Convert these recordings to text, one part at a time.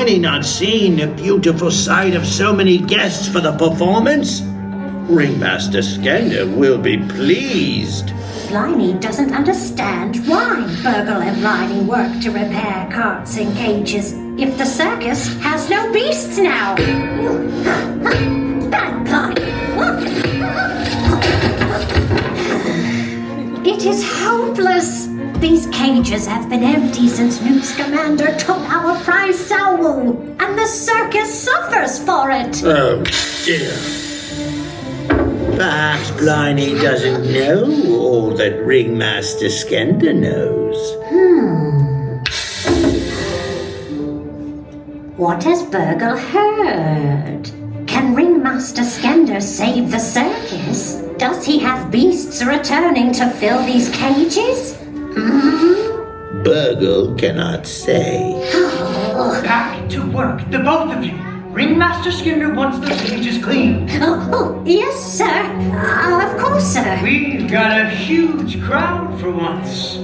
Bliney not seen the beautiful sight of so many guests for the performance? Ringmaster Skender will be pleased. Bliney doesn't understand why Burgle and Bliney work to repair carts and cages if the circus has no beasts now. Bad Bliney! It is hopeless! These cages have been empty since Newt Scamander took our prized owl, and the circus suffers for it! Oh, dear. Perhaps Bliney doesn't know all that Ringmaster Skender knows. What has Burgle heard? Can Ringmaster Skender save the circus? Does he have beasts returning to fill these cages? Burgle cannot say. Back to work, the both of you. Ringmaster Skinner wants those cages clean. Oh, yes, sir. Of course, sir. We've got a huge crowd for once.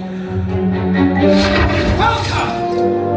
Welcome!